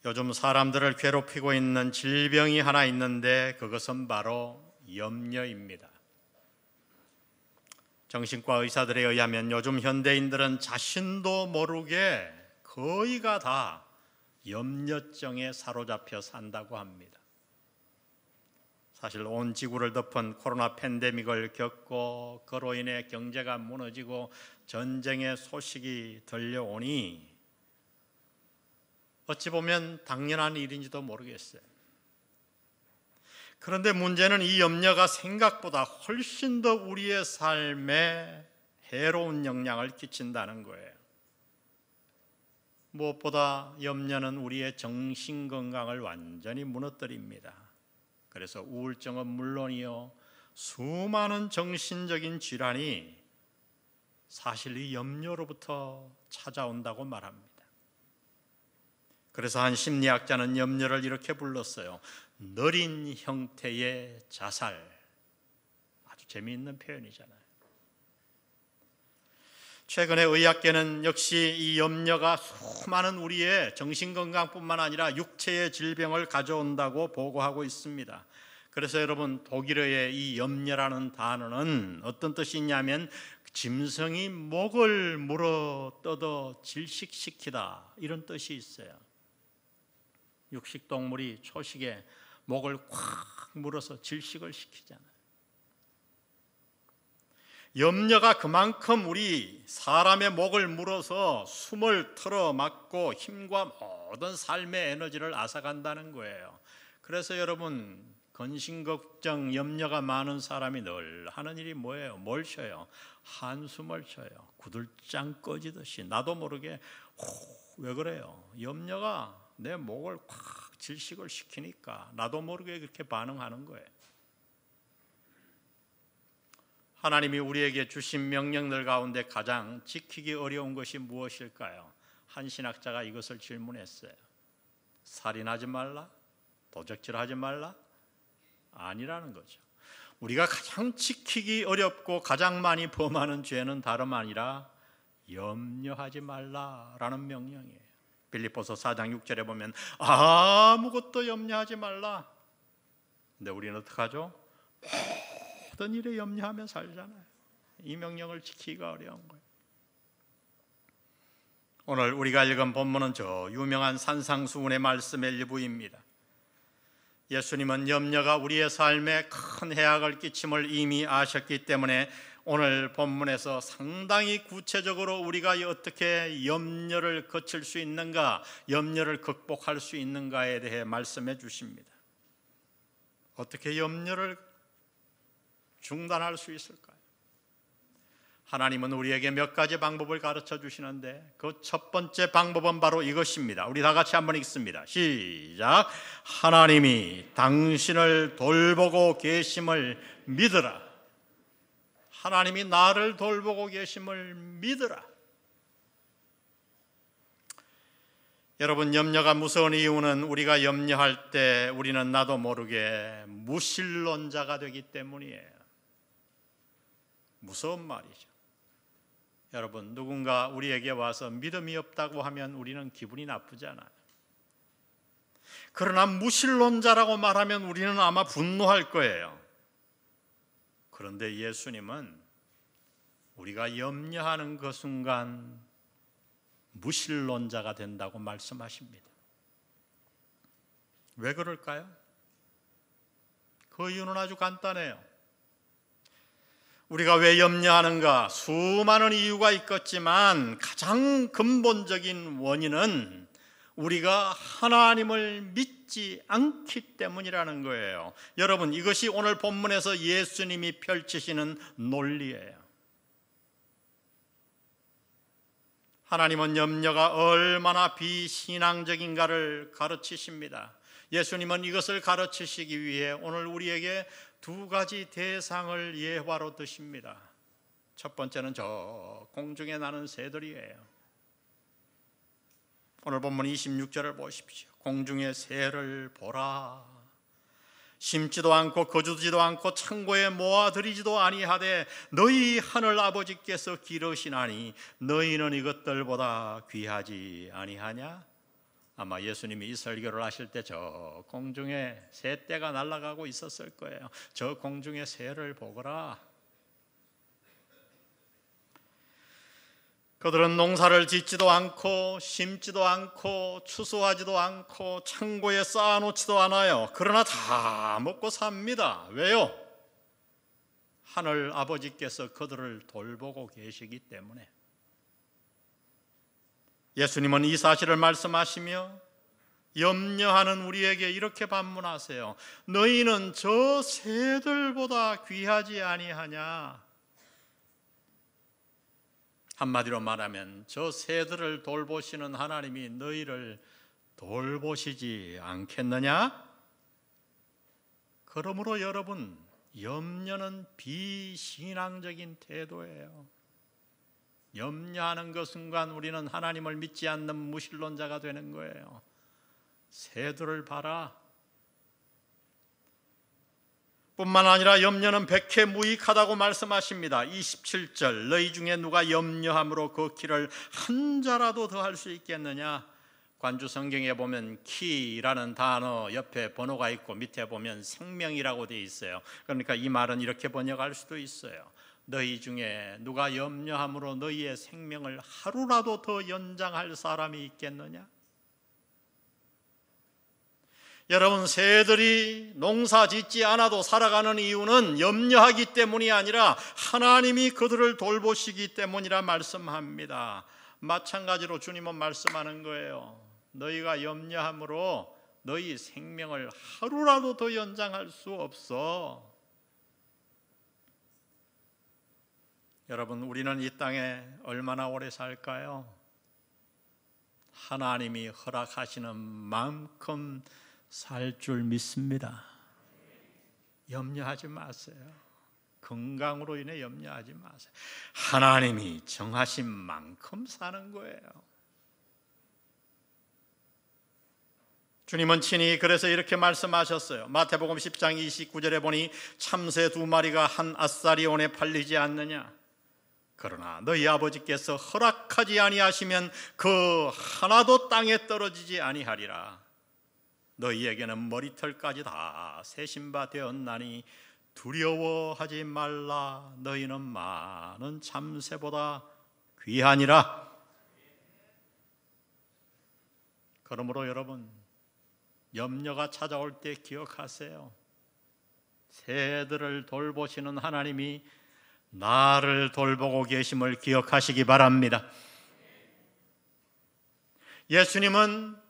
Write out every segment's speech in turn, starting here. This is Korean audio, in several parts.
요즘 사람들을 괴롭히고 있는 질병이 하나 있는데 그것은 바로 염려입니다. 정신과 의사들에 의하면 요즘 현대인들은 자신도 모르게 거의가 다 염려증에 사로잡혀 산다고 합니다. 사실 온 지구를 덮은 코로나 팬데믹을 겪고 그로 인해 경제가 무너지고 전쟁의 소식이 들려오니 어찌 보면 당연한 일인지도 모르겠어요. 그런데 문제는 이 염려가 생각보다 훨씬 더 우리의 삶에 해로운 영향을 끼친다는 거예요. 무엇보다 염려는 우리의 정신 건강을 완전히 무너뜨립니다. 그래서 우울증은 물론이요, 수많은 정신적인 질환이 사실 이 염려로부터 찾아온다고 말합니다. 그래서 한 심리학자는 염려를 이렇게 불렀어요. 느린 형태의 자살. 아주 재미있는 표현이잖아요. 최근에 의학계는 역시 이 염려가 수많은 우리의 정신건강뿐만 아니라 육체의 질병을 가져온다고 보고하고 있습니다. 그래서 여러분, 독일어의 이 염려라는 단어는 어떤 뜻이 있냐면 짐승이 목을 물어 뜯어 질식시키다, 이런 뜻이 있어요. 육식동물이 초식에 목을 콱 물어서 질식을 시키잖아요. 염려가 그만큼 우리 사람의 목을 물어서 숨을 틀어막고 힘과 모든 삶의 에너지를 앗아간다는 거예요. 그래서 여러분, 근심걱정, 염려가 많은 사람이 늘 하는 일이 뭐예요? 뭘 쉬어요? 한숨을 쉬어요. 구들짱 꺼지듯이 나도 모르게 왜 그래요? 염려가 내 목을 콱 질식을 시키니까 나도 모르게 그렇게 반응하는 거예요. 하나님이 우리에게 주신 명령들 가운데 가장 지키기 어려운 것이 무엇일까요? 한 신학자가 이것을 질문했어요. 살인하지 말라? 도적질하지 말라? 아니라는 거죠. 우리가 가장 지키기 어렵고 가장 많이 범하는 죄는 다름 아니라 염려하지 말라라는 명령이에요. 빌립보서 4장 6절에 보면 아무것도 염려하지 말라. 근데 우리는 어떡하죠? 모든 일에 염려하며 살잖아요. 이 명령을 지키기가 어려운 거예요. 오늘 우리가 읽은 본문은 저 유명한 산상수훈의 말씀의 일부입니다. 예수님은 염려가 우리의 삶에 큰 해악을 끼침을 이미 아셨기 때문에 오늘 본문에서 상당히 구체적으로 우리가 어떻게 염려를 거칠 수 있는가, 염려를 극복할 수 있는가에 대해 말씀해 주십니다. 어떻게 염려를 중단할 수 있을까요? 하나님은 우리에게 몇 가지 방법을 가르쳐 주시는데 그 첫 번째 방법은 바로 이것입니다. 우리 다 같이 한번 읽습니다. 시작. 하나님이 당신을 돌보고 계심을 믿으라. 하나님이 나를 돌보고 계심을 믿으라. 여러분, 염려가 무서운 이유는 우리가 염려할 때 우리는 나도 모르게 무신론자가 되기 때문이에요. 무서운 말이죠. 여러분, 누군가 우리에게 와서 믿음이 없다고 하면 우리는 기분이 나쁘잖아요. 그러나 무신론자라고 말하면 우리는 아마 분노할 거예요. 그런데 예수님은 우리가 염려하는 그 순간 무신론자가 된다고 말씀하십니다. 왜 그럴까요? 그 이유는 아주 간단해요. 우리가 왜 염려하는가? 수많은 이유가 있겠지만 가장 근본적인 원인은 우리가 하나님을 믿지 않기 때문이라는 거예요. 여러분, 이것이 오늘 본문에서 예수님이 펼치시는 논리예요. 하나님은 염려가 얼마나 비신앙적인가를 가르치십니다. 예수님은 이것을 가르치시기 위해 오늘 우리에게 두 가지 대상을 예화로 드십니다. 첫 번째는 저 공중에 나는 새들이에요. 오늘 본문 26절을 보십시오. 공중의 새를 보라. 심지도 않고 거두지도 않고 창고에 모아들이지도 아니하되 너희 하늘 아버지께서 기르시나니 너희는 이것들보다 귀하지 아니하냐? 아마 예수님이 이 설교를 하실 때 저 공중에 새떼가 날아가고 있었을 거예요. 저 공중에 새를 보거라. 그들은 농사를 짓지도 않고 심지도 않고 추수하지도 않고 창고에 쌓아놓지도 않아요. 그러나 다 먹고 삽니다. 왜요? 하늘 아버지께서 그들을 돌보고 계시기 때문에. 예수님은 이 사실을 말씀하시며 염려하는 우리에게 이렇게 반문하세요. 너희는 저 새들보다 귀하지 아니하냐? 한마디로 말하면 저 새들을 돌보시는 하나님이 너희를 돌보시지 않겠느냐? 그러므로 여러분, 염려는 비신앙적인 태도예요. 염려하는 그 순간 우리는 하나님을 믿지 않는 무신론자가 되는 거예요. 새들을 봐라. 뿐만 아니라 염려는 백해무익하다고 말씀하십니다. 27절, 너희 중에 누가 염려함으로 그 키를 한 자라도 더 할 수 있겠느냐? 관주 성경에 보면 키라는 단어 옆에 번호가 있고 밑에 보면 생명이라고 되어 있어요. 그러니까 이 말은 이렇게 번역할 수도 있어요. 너희 중에 누가 염려함으로 너희의 생명을 하루라도 더 연장할 사람이 있겠느냐? 여러분, 새들이 농사 짓지 않아도 살아가는 이유는 염려하기 때문이 아니라 하나님이 그들을 돌보시기 때문이라 말씀합니다. 마찬가지로 주님은 말씀하는 거예요. 너희가 염려함으로 너희 생명을 하루라도 더 연장할 수 없어. 여러분, 우리는 이 땅에 얼마나 오래 살까요? 하나님이 허락하시는 만큼 살 줄 믿습니다. 염려하지 마세요. 건강으로 인해 염려하지 마세요. 하나님이 정하신 만큼 사는 거예요. 주님은 친히 그래서 이렇게 말씀하셨어요. 마태복음 10장 29절에 보니 참새 2마리가 한 아사리온에 팔리지 않느냐? 그러나 너희 아버지께서 허락하지 아니하시면 그 하나도 땅에 떨어지지 아니하리라. 너희에게는 머리털까지 다 세신 바 되었나니 두려워하지 말라. 너희는 많은 참새보다 귀하니라. 그러므로 여러분, 염려가 찾아올 때 기억하세요. 새들을 돌보시는 하나님이 나를 돌보고 계심을 기억하시기 바랍니다. 예수님은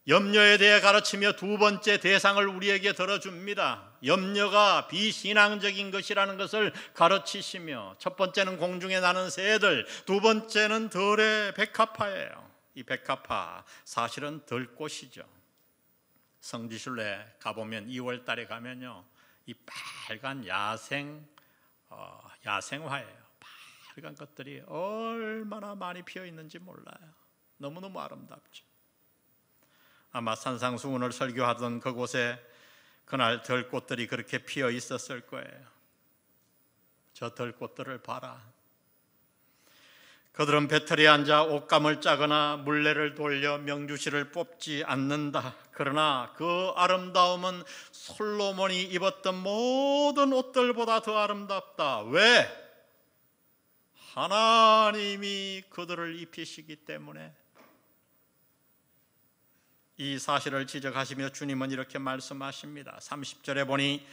염려에 대해 가르치며 두 번째 대상을 우리에게 들어줍니다. 염려가 비신앙적인 것이라는 것을 가르치시며, 첫 번째는 공중에 나는 새들, 두 번째는 들의 백합화예요. 이 백합화 사실은 들꽃이죠. 성지순례 가보면 2월 달에 가면요, 이 빨간 야생화예요. 빨간 것들이 얼마나 많이 피어 있는지 몰라요. 너무너무 아름답죠. 아마 산상수훈을 설교하던 그곳에 그날 들꽃들이 그렇게 피어 있었을 거예요. 저 들꽃들을 봐라. 그들은 배틀에 앉아 옷감을 짜거나 물레를 돌려 명주실을 뽑지 않는다. 그러나 그 아름다움은 솔로몬이 입었던 모든 옷들보다 더 아름답다. 왜? 하나님이 그들을 입히시기 때문에. 이 사실을 지적하시며 주님은 이렇게 말씀하십니다. 30절에 보니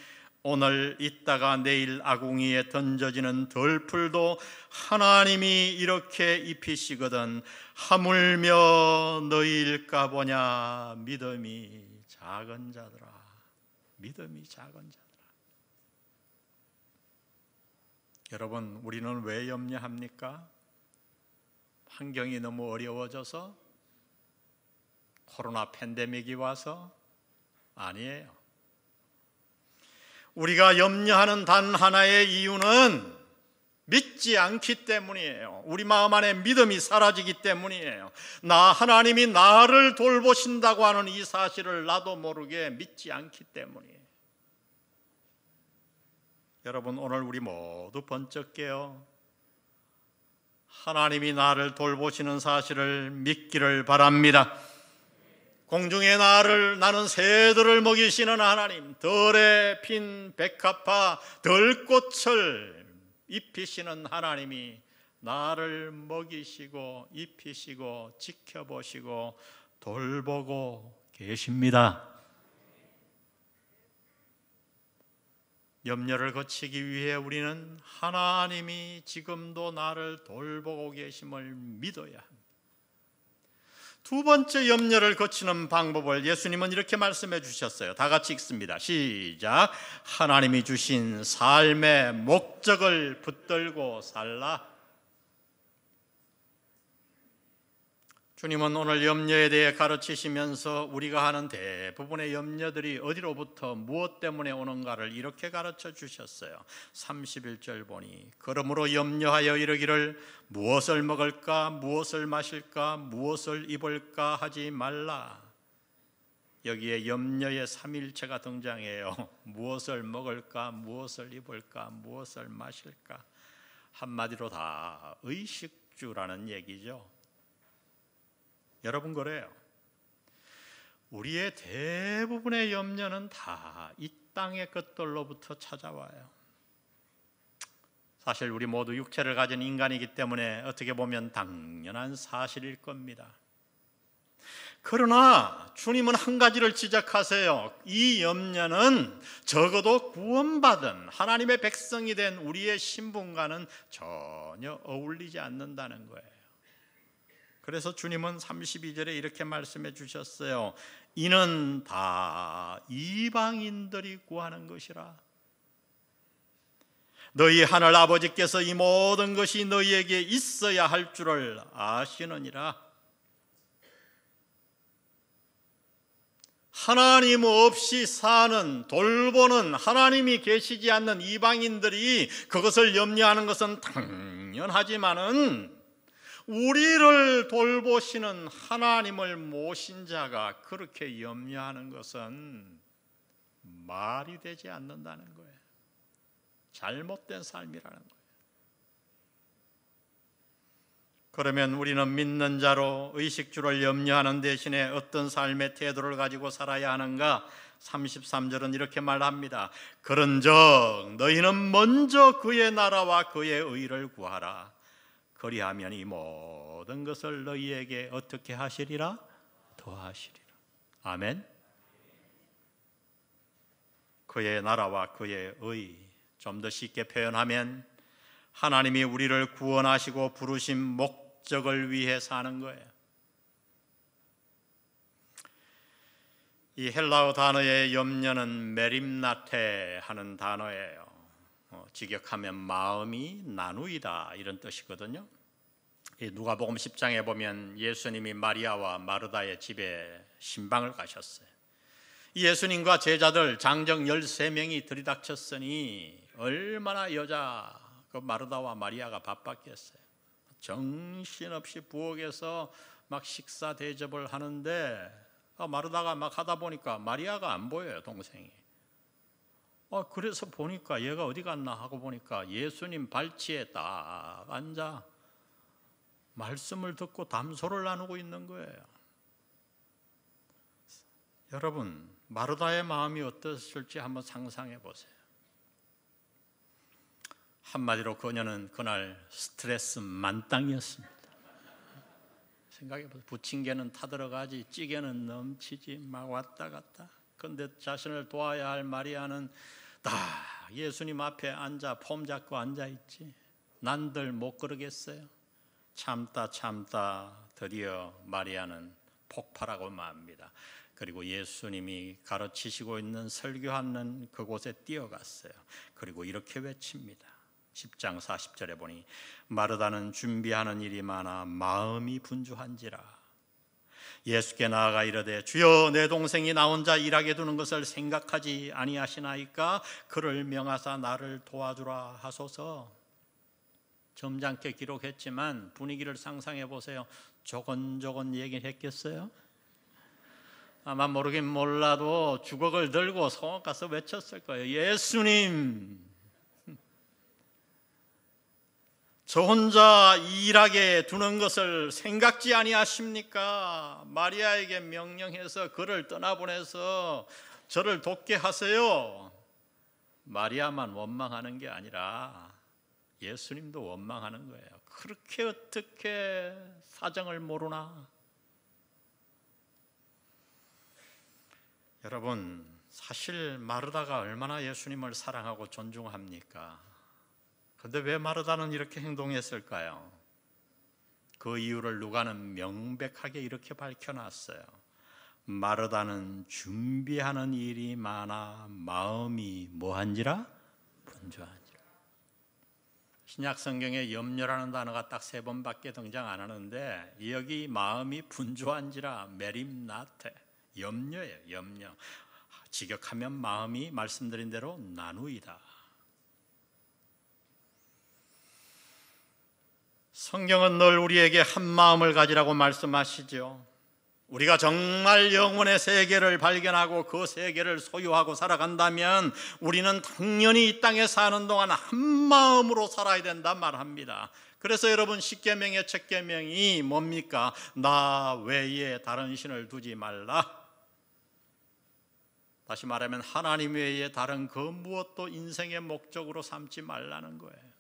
오늘 있다가 내일 아궁이에 던져지는 들풀도 하나님이 이렇게 입히시거든 하물며 너희일까 보냐. 믿음이 작은 자들아. 믿음이 작은 자들아. 여러분, 우리는 왜 염려합니까? 환경이 너무 어려워져서? 코로나 팬데믹이 와서? 아니에요. 우리가 염려하는 단 하나의 이유는 믿지 않기 때문이에요. 우리 마음 안에 믿음이 사라지기 때문이에요. 하나님이 나를 돌보신다고 하는 이 사실을 나도 모르게 믿지 않기 때문이에요. 여러분, 오늘 우리 모두 번쩍 깨어 하나님이 나를 돌보시는 사실을 믿기를 바랍니다. 공중에 나는 새들을 먹이시는 하나님, 들에 핀 백합화 들꽃을 입히시는 하나님이 나를 먹이시고 입히시고 지켜보시고 돌보고 계십니다. 염려를 거치기 위해 우리는 하나님이 지금도 나를 돌보고 계심을 믿어야 합니다. 두 번째 염려를 거치는 방법을 예수님은 이렇게 말씀해 주셨어요. 다 같이 읽습니다. 시작. 하나님이 주신 삶의 목적을 붙들고 살라. 주님은 오늘 염려에 대해 가르치시면서 우리가 하는 대부분의 염려들이 어디로부터 무엇 때문에 오는가를 이렇게 가르쳐 주셨어요. 31절 보니 그러므로 염려하여 이르기를 무엇을 먹을까 무엇을 마실까 무엇을 입을까 하지 말라. 여기에 염려의 삼일체가 등장해요. 무엇을 먹을까 무엇을 입을까 무엇을 마실까. 한마디로 다 의식주라는 얘기죠. 여러분 그래요. 우리의 대부분의 염려는 다 이 땅의 것들로부터 찾아와요. 사실 우리 모두 육체를 가진 인간이기 때문에 어떻게 보면 당연한 사실일 겁니다. 그러나 주님은 한 가지를 지적하세요. 이 염려는 적어도 구원받은 하나님의 백성이 된 우리의 신분과는 전혀 어울리지 않는다는 거예요. 그래서 주님은 32절에 이렇게 말씀해 주셨어요. 이는 다 이방인들이 구하는 것이라. 너희 하늘 아버지께서 이 모든 것이 너희에게 있어야 할 줄을 아시느니라. 하나님 없이 사는 돌보는 하나님이 계시지 않는 이방인들이 그것을 염려하는 것은 당연하지만은 우리를 돌보시는 하나님을 모신 자가 그렇게 염려하는 것은 말이 되지 않는다는 거예요. 잘못된 삶이라는 거예요. 그러면 우리는 믿는 자로 의식주를 염려하는 대신에 어떤 삶의 태도를 가지고 살아야 하는가? 33절은 이렇게 말합니다. 그런즉 너희는 먼저 그의 나라와 그의 의를 구하라. 그리하면 이 모든 것을 너희에게 어떻게 하시리라? 더하시리라. 아멘. 그의 나라와 그의 의, 좀 더 쉽게 표현하면 하나님이 우리를 구원하시고 부르신 목적을 위해 사는 거예요. 이 헬라어 단어의 염려는 메림나테 하는 단어예요. 직역하면 마음이 나누이다 이런 뜻이거든요. 누가복음 10장에 보면 예수님이 마리아와 마르다의 집에 신방을 가셨어요. 예수님과 제자들 장정 13명이 들이닥쳤으니 얼마나 여자 그 마르다와 마리아가 바빴겠어요. 정신없이 부엌에서 막 식사 대접을 하는데 마르다가 막 하다 보니까 마리아가 안 보여요, 동생이. 그래서 보니까 얘가 어디 갔나 하고 보니까 예수님 발치에 딱 앉아 말씀을 듣고 담소를 나누고 있는 거예요. 여러분, 마르다의 마음이 어떠실지 한번 상상해 보세요. 한마디로 그녀는 그날 스트레스 만땅이었습니다. 생각해 보세요. 부침개는 타들어가지, 찌개는 넘치지, 막 왔다 갔다. 그런데 자신을 도와야 할 마리아는 딱 예수님 앞에 앉아 폼 잡고 앉아 있지. 난들 못 그러겠어요. 참다 드디어 마리아는 폭발하고 맙니다. 그리고 예수님이 가르치시고 있는 설교하는 그곳에 뛰어갔어요. 그리고 이렇게 외칩니다. 10장 40절에 보니 마르다는 준비하는 일이 많아 마음이 분주한지라. 예수께 나아가 이르되 주여 내 동생이 나 혼자 일하게 두는 것을 생각하지 아니하시나이까 그를 명하사 나를 도와주라 하소서. 점잖게 기록했지만 분위기를 상상해 보세요. 조곤조곤 얘기했겠어요? 아마 모르긴 몰라도 주걱을 들고 성읍 가서 외쳤을 거예요. 예수님, 저 혼자 일하게 두는 것을 생각지 아니하십니까? 마리아에게 명령해서 그를 떠나보내서 저를 돕게 하세요. 마리아만 원망하는 게 아니라 예수님도 원망하는 거예요. 그렇게 어떻게 사정을 모르나? 여러분, 사실 마르다가 얼마나 예수님을 사랑하고 존중합니까? 그런데 왜 마르다는 이렇게 행동했을까요? 그 이유를 누가는 명백하게 이렇게 밝혀놨어요. 마르다는 준비하는 일이 많아 마음이 뭐한지라? 분주한지라. 신약 성경에 염려라는 단어가 딱 3번밖에 등장 안 하는데 여기 마음이 분주한지라 메림나테, 염려예요. 염려. 직역하면 마음이 말씀드린 대로 나누이다. 성경은 늘 우리에게 한 마음을 가지라고 말씀하시죠. 우리가 정말 영혼의 세계를 발견하고 그 세계를 소유하고 살아간다면 우리는 당연히 이 땅에 사는 동안 한 마음으로 살아야 된다 말합니다. 그래서 여러분, 십계명의 첫 계명이 뭡니까? 나 외에 다른 신을 두지 말라. 다시 말하면 하나님 외에 다른 그 무엇도 인생의 목적으로 삼지 말라는 거예요.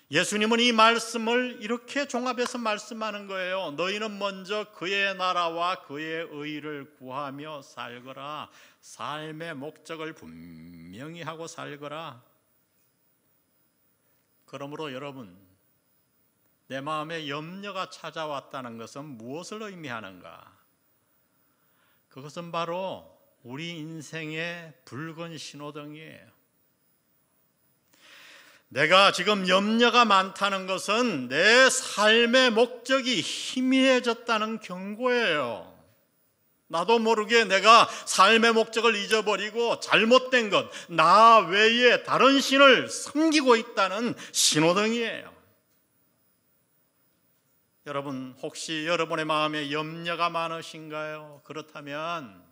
예수님은 이 말씀을 이렇게 종합해서 말씀하는 거예요. 너희는 먼저 그의 나라와 그의 의를 구하며 살거라. 삶의 목적을 분명히 하고 살거라. 그러므로 여러분, 내 마음에 염려가 찾아왔다는 것은 무엇을 의미하는가? 그것은 바로 우리 인생의 붉은 신호등이에요. 내가 지금 염려가 많다는 것은 내 삶의 목적이 희미해졌다는 경고예요. 나도 모르게 내가 삶의 목적을 잊어버리고 잘못된 것, 나 외에 다른 신을 섬기고 있다는 신호등이에요. 여러분, 혹시 여러분의 마음에 염려가 많으신가요? 그렇다면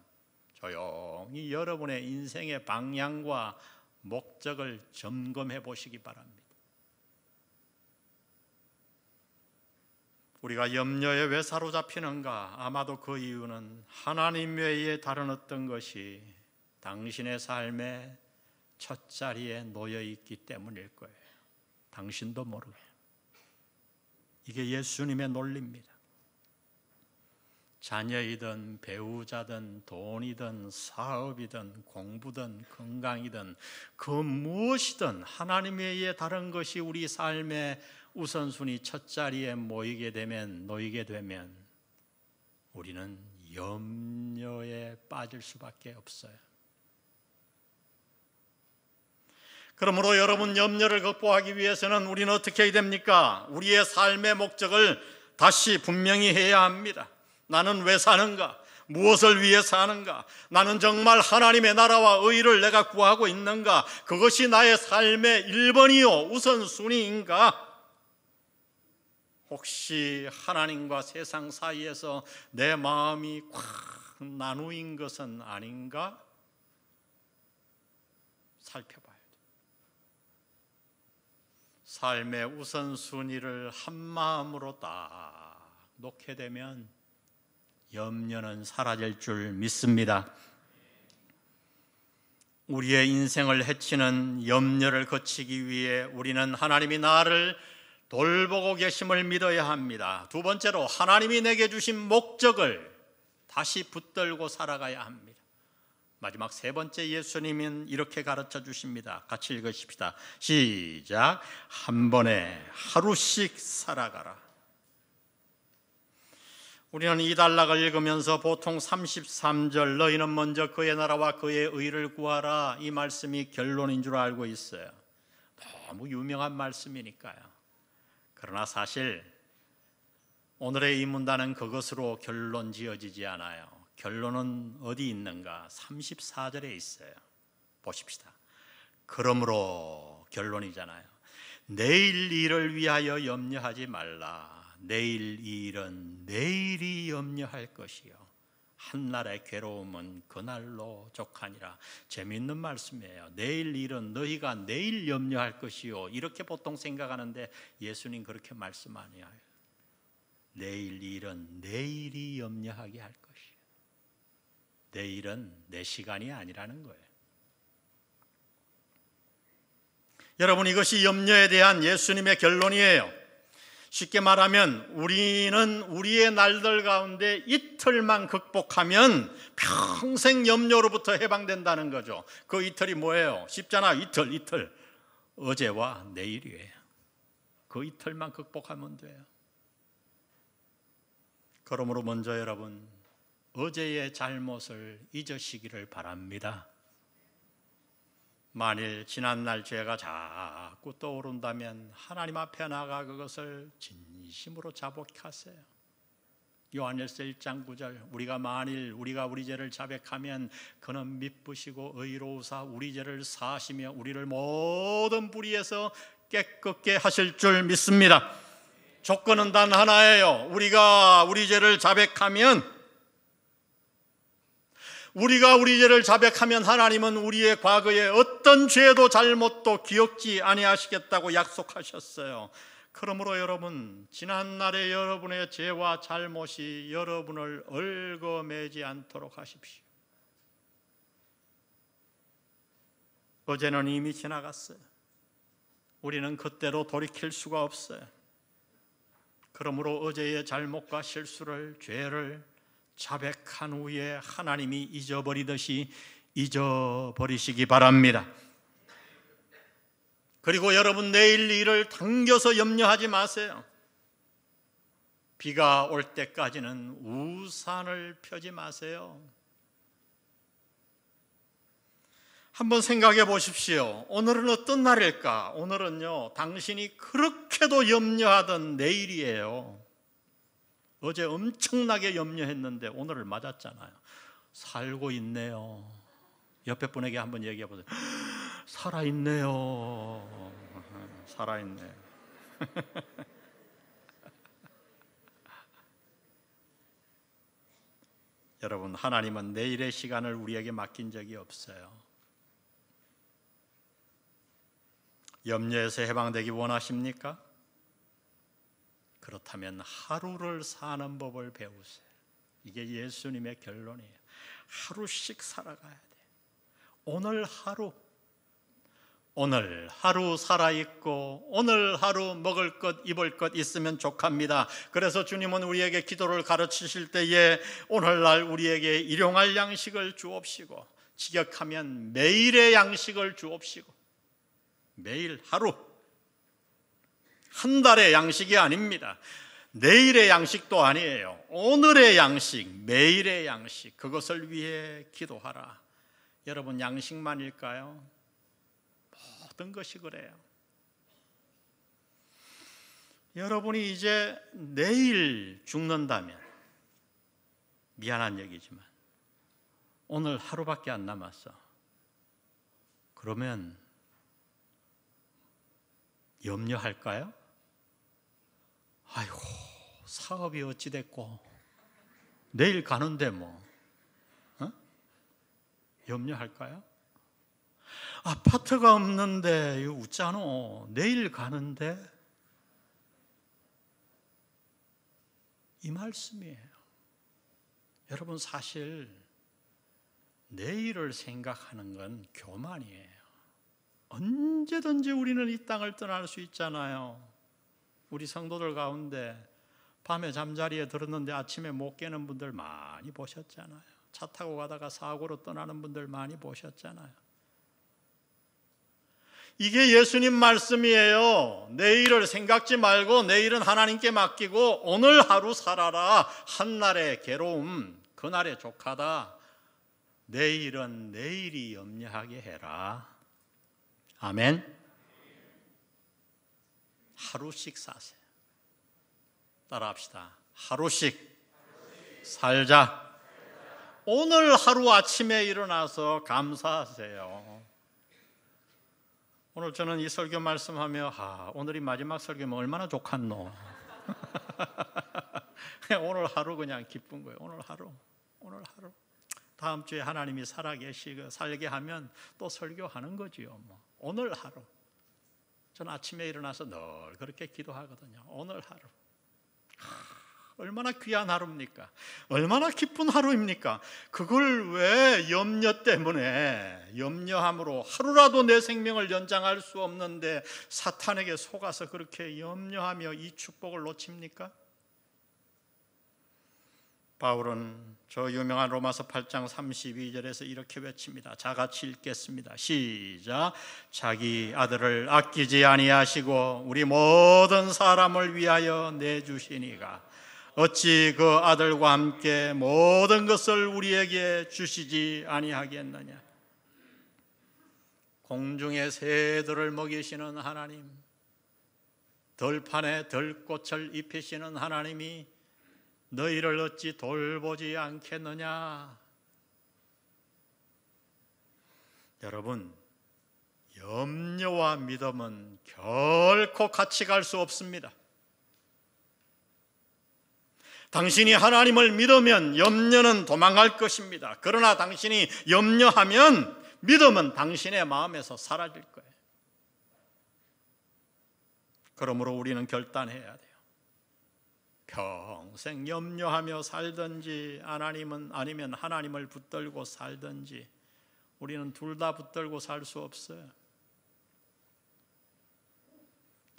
조용히 여러분의 인생의 방향과 목적을 점검해 보시기 바랍니다. 우리가 염려에 왜 사로잡히는가? 아마도 그 이유는 하나님 외에 다른 어떤 것이 당신의 삶의 첫 자리에 놓여 있기 때문일 거예요. 당신도 모르게. 이게 예수님의 논리입니다. 자녀이든 배우자든 돈이든 사업이든 공부든 건강이든 그 무엇이든 하나님 외에 다른 것이 우리 삶의 우선순위 첫 자리에 놓이게 되면 우리는 염려에 빠질 수밖에 없어요. 그러므로 여러분, 염려를 극복하기 위해서는 우리는 어떻게 해야 됩니까? 우리의 삶의 목적을 다시 분명히 해야 합니다. 나는 왜 사는가? 무엇을 위해 사는가? 나는 정말 하나님의 나라와 의를 내가 구하고 있는가? 그것이 나의 삶의 1번이요 우선순위인가? 혹시 하나님과 세상 사이에서 내 마음이 꽉 나누인 것은 아닌가? 살펴봐야 돼. 삶의 우선순위를 한 마음으로 딱 놓게 되면 염려는 사라질 줄 믿습니다. 우리의 인생을 해치는 염려를 거치기 위해 우리는 하나님이 나를 돌보고 계심을 믿어야 합니다. 두 번째로 하나님이 내게 주신 목적을 다시 붙들고 살아가야 합니다. 마지막 세 번째, 예수님은 이렇게 가르쳐 주십니다. 같이 읽으십시다. 시작. 한 번에 하루씩 살아가라. 우리는 이 단락을 읽으면서 보통 33절 너희는 먼저 그의 나라와 그의 의를 구하라, 이 말씀이 결론인 줄 알고 있어요. 너무 유명한 말씀이니까요. 그러나 사실 오늘의 이 문단은 그것으로 결론 지어지지 않아요. 결론은 어디 있는가? 34절에 있어요. 보십시다. 그러므로 결론이잖아요. 내일 일을 위하여 염려하지 말라. 내일 일은 내일이 염려할 것이요 한날의 괴로움은 그날로 족하니라. 재미있는 말씀이에요. 내일 일은 너희가 내일 염려할 것이요, 이렇게 보통 생각하는데 예수님 그렇게 말씀 아니에요. 내일 일은 내일이 염려하게 할 것이에요. 내일은 내 시간이 아니라는 거예요. 여러분, 이것이 염려에 대한 예수님의 결론이에요. 쉽게 말하면 우리는 우리의 날들 가운데 이틀만 극복하면 평생 염려로부터 해방된다는 거죠. 그 이틀이 뭐예요? 쉽잖아. 이틀. 어제와 내일이에요. 그 이틀만 극복하면 돼요. 그러므로 먼저 여러분, 어제의 잘못을 잊으시기를 바랍니다. 만일 지난날 죄가 자꾸 떠오른다면 하나님 앞에 나가 그것을 진심으로 자복하세요. 요한일서 1장 9절, 우리가 우리 죄를 자백하면 그는 미쁘시고 의로우사 우리 죄를 사하시며 우리를 모든 불의에서 깨끗게 하실 줄 믿습니다. 조건은 단 하나예요. 우리가 우리 죄를 자백하면, 하나님은 우리의 과거에 어떤 죄도 잘못도 기억지 아니하시겠다고 약속하셨어요. 그러므로 여러분, 지난날의 여러분의 죄와 잘못이 여러분을 얽어매지 않도록 하십시오. 어제는 이미 지나갔어요. 우리는 그때로 돌이킬 수가 없어요. 그러므로 어제의 잘못과 실수를, 죄를 자백한 후에 하나님이 잊어버리듯이 잊어버리시기 바랍니다. 그리고 여러분, 내일 일을 당겨서 염려하지 마세요. 비가 올 때까지는 우산을 펴지 마세요. 한번 생각해 보십시오. 오늘은 어떤 날일까? 오늘은요, 당신이 그렇게도 염려하던 내일이에요. 어제 엄청나게 염려했는데 오늘을 맞았잖아요. 살고 있네요. 옆에 분에게 한번 얘기해 보세요. 살아있네요. 살아있네요. 여러분, 하나님은 내일의 시간을 우리에게 맡긴 적이 없어요. 염려에서 해방되기 원하십니까? 그렇다면 하루를 사는 법을 배우세요. 이게 예수님의 결론이에요. 하루씩 살아가야 돼요. 오늘 하루 살아있고 오늘 하루 먹을 것 입을 것 있으면 족합니다. 그래서 주님은 우리에게 기도를 가르치실 때에 오늘날 우리에게 일용할 양식을 주옵시고, 직역하면 매일의 양식을 주옵시고, 매일 하루, 한 달의 양식이 아닙니다. 내일의 양식도 아니에요. 오늘의 양식, 매일의 양식, 그것을 위해 기도하라. 여러분, 양식만일까요? 모든 것이 그래요. 여러분이 이제 내일 죽는다면, 미안한 얘기지만 오늘 하루밖에 안 남았어. 그러면 염려할까요? 아이고, 사업이 어찌 됐고 내일 가는데 뭐 염려할까요? 아파트가 없는데 이거 웃잖아. 내일 가는데, 이 말씀이에요. 여러분, 사실 내일을 생각하는 건 교만이에요. 언제든지 우리는 이 땅을 떠날 수 있잖아요. 우리 성도들 가운데 밤에 잠자리에 들었는데 아침에 못 깨는 분들 많이 보셨잖아요. 차 타고 가다가 사고로 떠나는 분들 많이 보셨잖아요. 이게 예수님 말씀이에요. 내일을 생각지 말고 내일은 하나님께 맡기고 오늘 하루 살아라. 한날의 괴로움, 그날의 족하다. 내일은 내일이 염려하게 해라. 아멘. 하루씩 사세요. 따라합시다. 하루씩 살자. 오늘 하루 아침에 일어나서 감사하세요. 오늘 저는 이 설교 말씀하며 오늘이 마지막 설교면 얼마나 좋겠노. 오늘 하루 그냥 기쁜 거예요. 오늘 하루. 오늘 하루. 다음 주에 하나님이 살게 하면 또 설교하는 거지요. 오늘 하루. 저는 아침에 일어나서 늘 그렇게 기도하거든요. 오늘 하루. 얼마나 귀한 하루입니까? 얼마나 기쁜 하루입니까? 그걸 왜 염려 때문에, 염려함으로 하루라도 내 생명을 연장할 수 없는데 사탄에게 속아서 그렇게 염려하며 이 축복을 놓칩니까? 바울은 저 유명한 로마서 8장 32절에서 이렇게 외칩니다. 다 같이 읽겠습니다. 시작. 자기 아들을 아끼지 아니하시고 우리 모든 사람을 위하여 내주시니가 어찌 그 아들과 함께 모든 것을 우리에게 주시지 아니하겠느냐. 공중의 새들을 먹이시는 하나님, 들판에 들꽃을 입히시는 하나님이 너희를 어찌 돌보지 않겠느냐. 여러분, 염려와 믿음은 결코 같이 갈 수 없습니다. 당신이 하나님을 믿으면 염려는 도망갈 것입니다. 그러나 당신이 염려하면 믿음은 당신의 마음에서 사라질 거예요. 그러므로 우리는 결단해야 돼요. 평생 염려하며 살든지 아니면 하나님을 붙들고 살든지 우리는 둘 다 붙들고 살 수 없어요.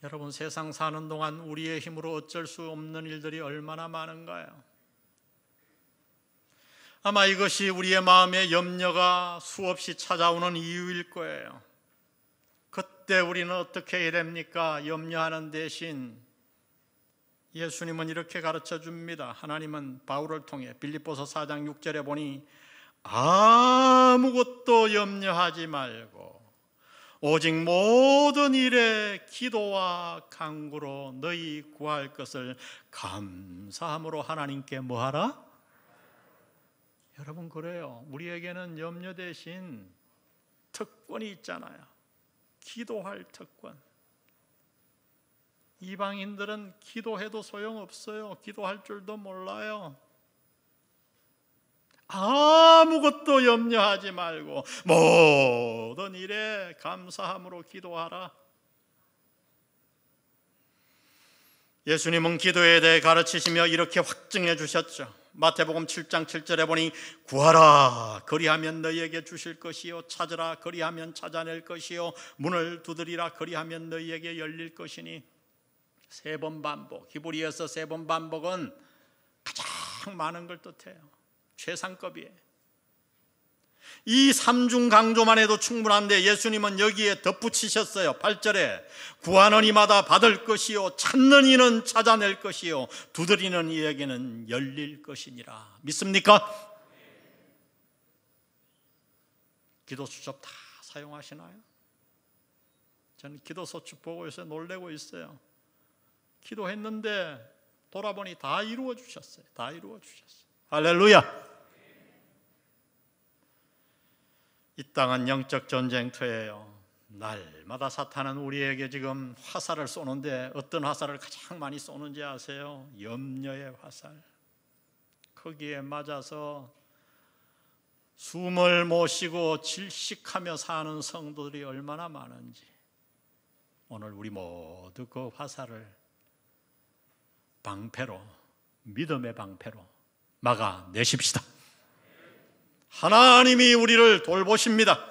여러분, 세상 사는 동안 우리의 힘으로 어쩔 수 없는 일들이 얼마나 많은가요? 아마 이것이 우리의 마음에 염려가 수없이 찾아오는 이유일 거예요. 그때 우리는 어떻게 해야 됩니까? 염려하는 대신 예수님은 이렇게 가르쳐 줍니다. 하나님은 바울을 통해 빌립보서 4장 6절에 보니 아무것도 염려하지 말고 오직 모든 일에 기도와 간구로 너희 구할 것을 감사함으로 하나님께 뭐하라? 여러분, 그래요. 우리에게는 염려 대신 특권이 있잖아요. 기도할 특권. 이방인들은 기도해도 소용없어요. 기도할 줄도 몰라요. 아무것도 염려하지 말고 모든 일에 감사함으로 기도하라. 예수님은 기도에 대해 가르치시며 이렇게 확증해 주셨죠. 마태복음 7장 7절에 보니 구하라 그리하면 너희에게 주실 것이요 찾으라 그리하면 찾아낼 것이요 문을 두드리라 그리하면 너희에게 열릴 것이니. 3번 반복, 히브리어서 3번 반복은 가장 많은 걸 뜻해요. 최상급이에요. 이 3중 강조만 해도 충분한데 예수님은 여기에 덧붙이셨어요. 8절에 구하는 이마다 받을 것이요 찾는 이는 찾아낼 것이요 두드리는 이에게는 열릴 것이니라. 믿습니까? 기도 수첩 다 사용하시나요? 저는 기도 수첩 보고 있어요. 놀래고 있어요. 기도했는데 돌아보니 다 이루어 주셨어요. 다 이루어 주셨어요. 할렐루야. 이 땅은 영적 전쟁터예요. 날마다 사탄은 우리에게 지금 화살을 쏘는데 어떤 화살을 가장 많이 쏘는지 아세요? 염려의 화살. 거기에 맞아서 숨을 못 쉬고 질식하며 사는 성도들이 얼마나 많은지 오늘 우리 모두 그 화살을 방패로, 믿음의 방패로 막아내십시다. 하나님이 우리를 돌보십니다.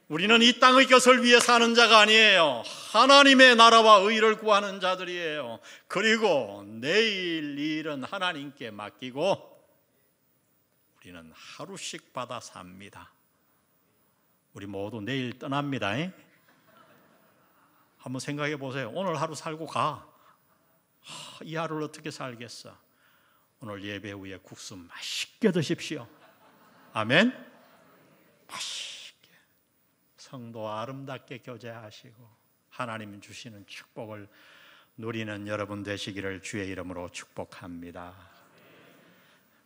우리는 이 땅의 것을 위해 사는 자가 아니에요. 하나님의 나라와 의를 구하는 자들이에요. 그리고 내일 일은 하나님께 맡기고 우리는 하루씩 받아 삽니다. 우리 모두 내일 떠납니다. 한번 생각해 보세요. 오늘 하루 살고 가. 이 하루를 어떻게 살겠어? 오늘 예배 후에 국수 맛있게 드십시오. 아멘. 맛있게 성도와 아름답게 교제하시고 하나님 주시는 축복을 누리는 여러분 되시기를 주의 이름으로 축복합니다.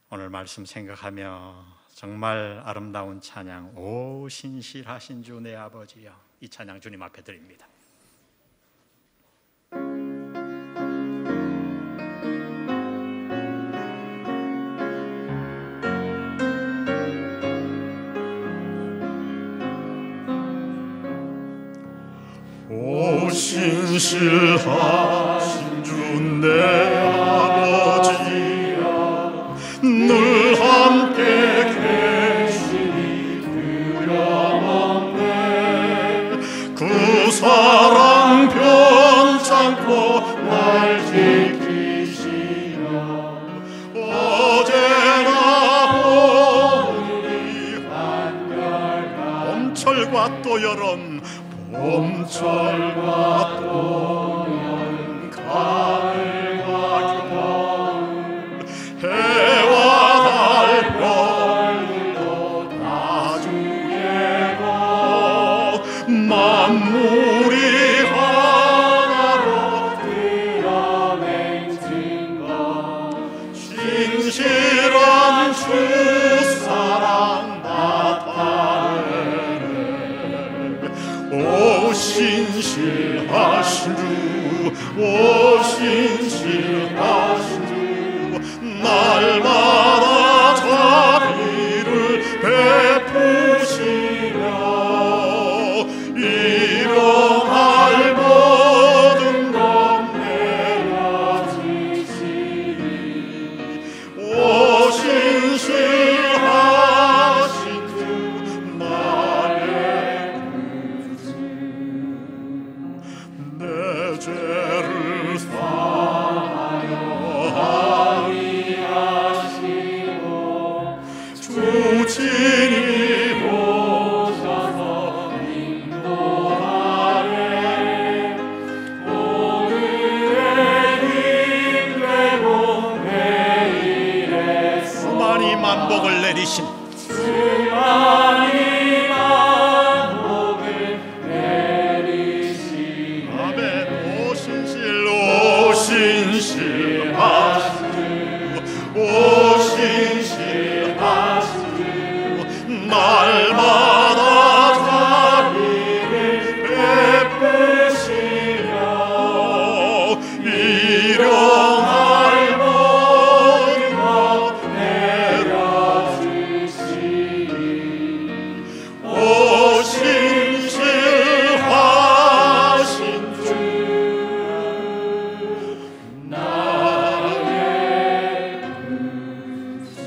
오늘 말씀 생각하며 정말 아름다운 찬양, 오 신실하신 주 내 아버지여, 이 찬양 주님 앞에 드립니다. 신실하신 주 내 아버지여, 늘 함께 계시니 두려움없네. 그 사랑 변찮고 날 지키시며 어제나 오늘이 한결같 봄철과 또 여름, 봄철과 또 여름, 가을과 겨울, 해와 달 별들도 다 주의 것, 만물이 하나로 되어 맹진 것, 신실한 주 사랑 나타내네. 오 신실하신 주, 오 신실하신 주, 날마다 자비를 베푸시며 일용할 모든 것 내려주시니. 오 신실하신 주, 나의 구주, 내 죄를 사하여하시고 주 친히 오셔서 인도하네. 오늘의 힘 되고 내일의 수많이 만복을 내리신, 수많이 만복을 내리신, 아멘. 오 신실하신 주, 오 신실하신 주, 날마다 자비를 베푸시며 일용할 모든 것 내려주시니. 오 신실하신 주, 나의 구주.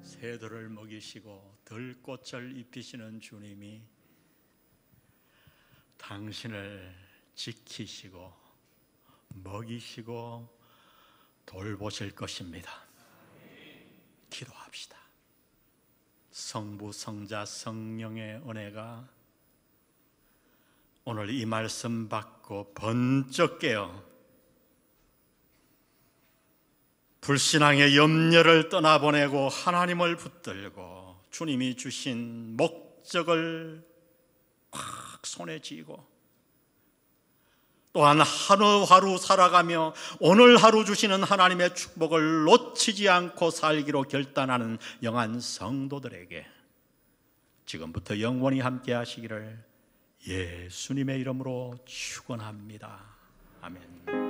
새들을 먹이시고 들꽃을 입히시는 주님이 당신을 지키시고 먹이시고 돌보실 것입니다. 기도합시다. 성부, 성자, 성령의 은혜가 오늘 이 말씀 받고 번쩍 깨어 불신앙의 염려를 떠나보내고 하나님을 붙들고 주님이 주신 목적을 꽉 손에 쥐고 또한 하루하루 살아가며 오늘 하루 주시는 하나님의 축복을 놓치지 않고 살기로 결단하는 영한 성도들에게 지금부터 영원히 함께 하시기를 예수님의 이름으로 축원합니다. 아멘.